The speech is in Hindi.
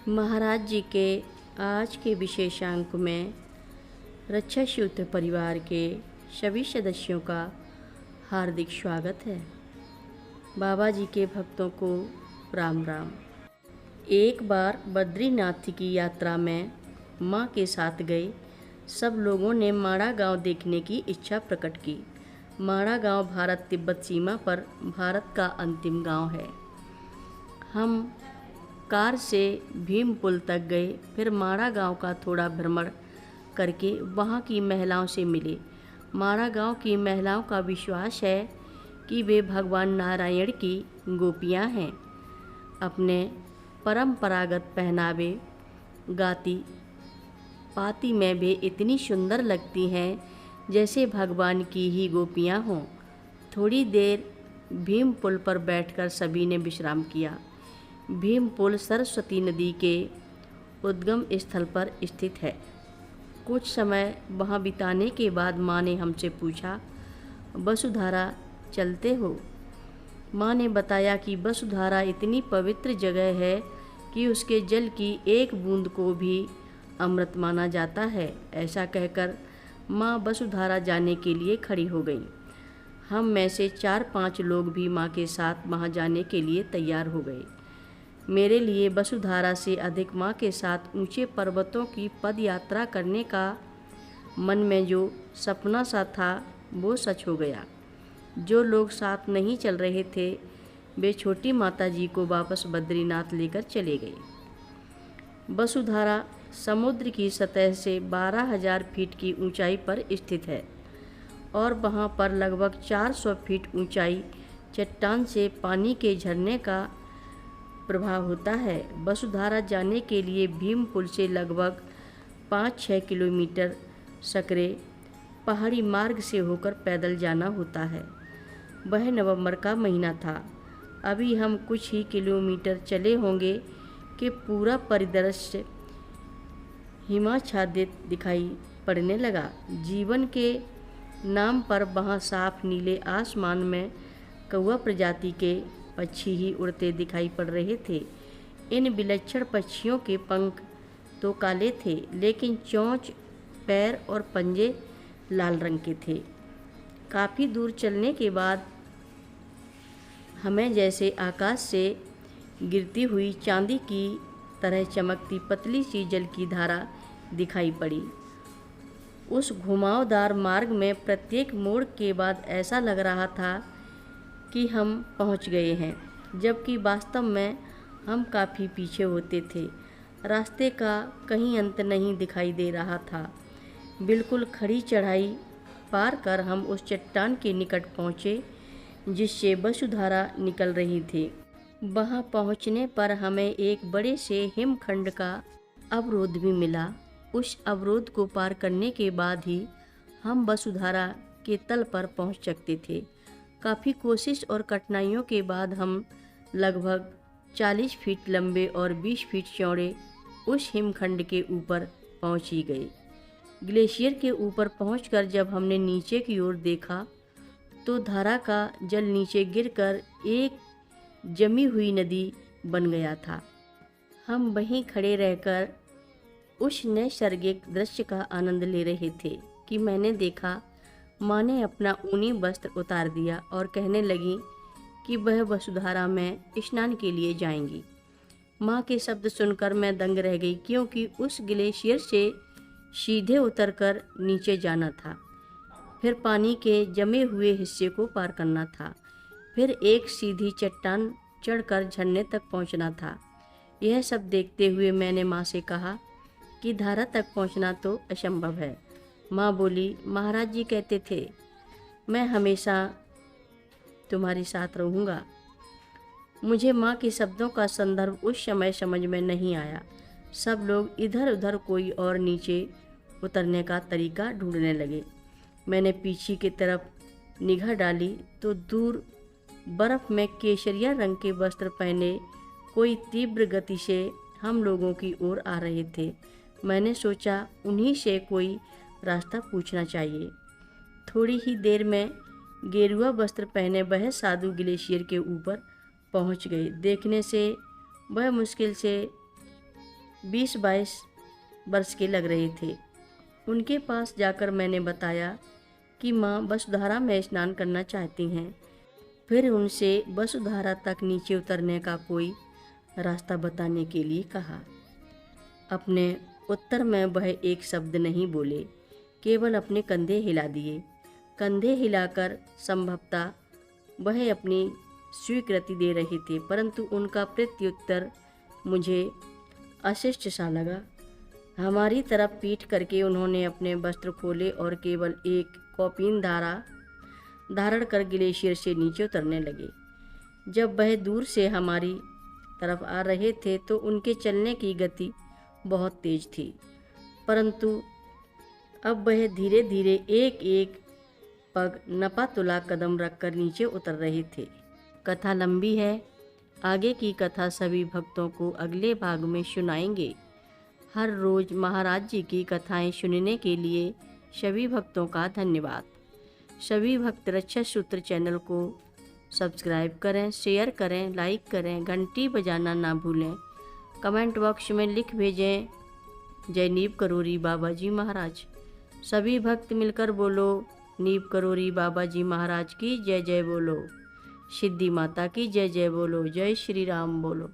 महाराज जी के आज के विशेषांक में रक्षा सूत्र परिवार के सभी सदस्यों का हार्दिक स्वागत है। बाबा जी के भक्तों को राम राम। एक बार बद्रीनाथ की यात्रा में माँ के साथ गए सब लोगों ने माड़ा गांव देखने की इच्छा प्रकट की। माड़ा गांव भारत तिब्बत सीमा पर भारत का अंतिम गांव है। हम कार से भीम पुल तक गए, फिर माड़ा गांव का थोड़ा भ्रमण करके वहां की महिलाओं से मिले। माड़ा गांव की महिलाओं का विश्वास है कि वे भगवान नारायण की गोपियां हैं। अपने परंपरागत पहनावे गाती पाती में वे इतनी सुंदर लगती हैं जैसे भगवान की ही गोपियां हों। थोड़ी देर भीम पुल पर बैठकर सभी ने विश्राम किया। भीम पुल सरस्वती नदी के उद्गम स्थल पर स्थित है। कुछ समय वहां बिताने के बाद माँ ने हमसे पूछा, वसुधारा चलते हो? माँ ने बताया कि वसुधारा इतनी पवित्र जगह है कि उसके जल की एक बूंद को भी अमृत माना जाता है। ऐसा कहकर माँ वसुधारा जाने के लिए खड़ी हो गई। हम में से 4-5 लोग भी माँ के साथ वहाँ जाने के लिए तैयार हो गए। मेरे लिए वसुधारा से अधिक माँ के साथ ऊंचे पर्वतों की पद यात्रा करने का मन में जो सपना सा था वो सच हो गया। जो लोग साथ नहीं चल रहे थे वे छोटी माता जी को वापस बद्रीनाथ लेकर चले गए। वसुधारा समुद्र की सतह से 12,000 फीट की ऊंचाई पर स्थित है और वहां पर लगभग 400 फीट ऊंचाई चट्टान से पानी के झरने का प्रभाव होता है। वसुधारा जाने के लिए भीम पुल से लगभग 5-6 किलोमीटर सकरे पहाड़ी मार्ग से होकर पैदल जाना होता है। वह नवंबर का महीना था। अभी हम कुछ ही किलोमीटर चले होंगे कि पूरा परिदृश्य हिमाच्छादित दिखाई पड़ने लगा। जीवन के नाम पर वहाँ साफ नीले आसमान में कौवा प्रजाति के पक्षी ही उड़ते दिखाई पड़ रहे थे। इन विलक्षण पक्षियों के पंख तो काले थे लेकिन चोंच, पैर और पंजे लाल रंग के थे। काफ़ी दूर चलने के बाद हमें जैसे आकाश से गिरती हुई चांदी की तरह चमकती पतली सी जल की धारा दिखाई पड़ी। उस घुमावदार मार्ग में प्रत्येक मोड़ के बाद ऐसा लग रहा था कि हम पहुंच गए हैं, जबकि वास्तव में हम काफ़ी पीछे होते थे। रास्ते का कहीं अंत नहीं दिखाई दे रहा था। बिल्कुल खड़ी चढ़ाई पार कर हम उस चट्टान के निकट पहुँचे जिससे वसुधारा निकल रही थी। वहाँ पहुँचने पर हमें एक बड़े से हिमखंड का अवरोध भी मिला। उस अवरोध को पार करने के बाद ही हम वसुधारा के तल पर पहुँच सकते थे। काफ़ी कोशिश और कठिनाइयों के बाद हम लगभग 40 फीट लंबे और 20 फीट चौड़े उस हिमखंड के ऊपर पहुँच ही गए। ग्लेशियर के ऊपर पहुंचकर जब हमने नीचे की ओर देखा तो धारा का जल नीचे गिरकर एक जमी हुई नदी बन गया था। हम वहीं खड़े रहकर उस नैसर्गिक दृश्य का आनंद ले रहे थे कि मैंने देखा माँ ने अपना ऊनी वस्त्र उतार दिया और कहने लगी कि वह वसुधारा में स्नान के लिए जाएंगी। माँ के शब्द सुनकर मैं दंग रह गई, क्योंकि उस ग्लेशियर से सीधे उतरकर नीचे जाना था, फिर पानी के जमे हुए हिस्से को पार करना था, फिर एक सीधी चट्टान चढ़कर झरने तक पहुंचना था। यह सब देखते हुए मैंने माँ से कहा कि धारा तक पहुंचना तो असंभव है। माँ बोली, महाराज जी कहते थे मैं हमेशा तुम्हारे साथ रहूँगा। मुझे माँ के शब्दों का संदर्भ उस समय समझ में नहीं आया। सब लोग इधर उधर कोई और नीचे उतरने का तरीका ढूंढने लगे। मैंने पीछे की तरफ निगाह डाली तो दूर बर्फ़ में केसरिया रंग के वस्त्र पहने कोई तीव्र गति से हम लोगों की ओर आ रहे थे। मैंने सोचा उन्हीं से कोई रास्ता पूछना चाहिए। थोड़ी ही देर में गेरुआ वस्त्र पहने वह साधु ग्लेशियर के ऊपर पहुंच गए। देखने से वह मुश्किल से 20-22 वर्ष के लग रहे थे। उनके पास जाकर मैंने बताया कि माँ वसुधारा में स्नान करना चाहती हैं। फिर उनसे वसुधारा तक नीचे उतरने का कोई रास्ता बताने के लिए कहा। अपने उत्तर में वह एक शब्द नहीं बोले, केवल अपने कंधे हिला दिए। कंधे हिलाकर संभवतः वह अपनी स्वीकृति दे रहे थे, परंतु उनका प्रत्युत्तर मुझे अशिष्ट सा लगा। हमारी तरफ पीठ करके उन्होंने अपने वस्त्र खोले और केवल एक कौपीन धारण कर ग्लेशियर से नीचे उतरने लगे। जब वह दूर से हमारी तरफ आ रहे थे तो उनके चलने की गति बहुत तेज थी, परंतु अब वह धीरे धीरे एक एक पग नपा तुला कदम रखकर नीचे उतर रहे थे। कथा लंबी है, आगे की कथा सभी भक्तों को अगले भाग में सुनाएंगे। हर रोज़ महाराज जी की कथाएं सुनने के लिए सभी भक्तों का धन्यवाद। सभी भक्त रक्षा सूत्र चैनल को सब्सक्राइब करें, शेयर करें, लाइक करें, घंटी बजाना ना भूलें। कमेंट बॉक्स में लिख भेजें जय नीव करोरी बाबा जी महाराज। सभी भक्त मिलकर बोलो नीव करोरी बाबा जी महाराज की जय जय बोलो। सिद्धि माता की जय जय बोलो। जय श्री राम बोलो।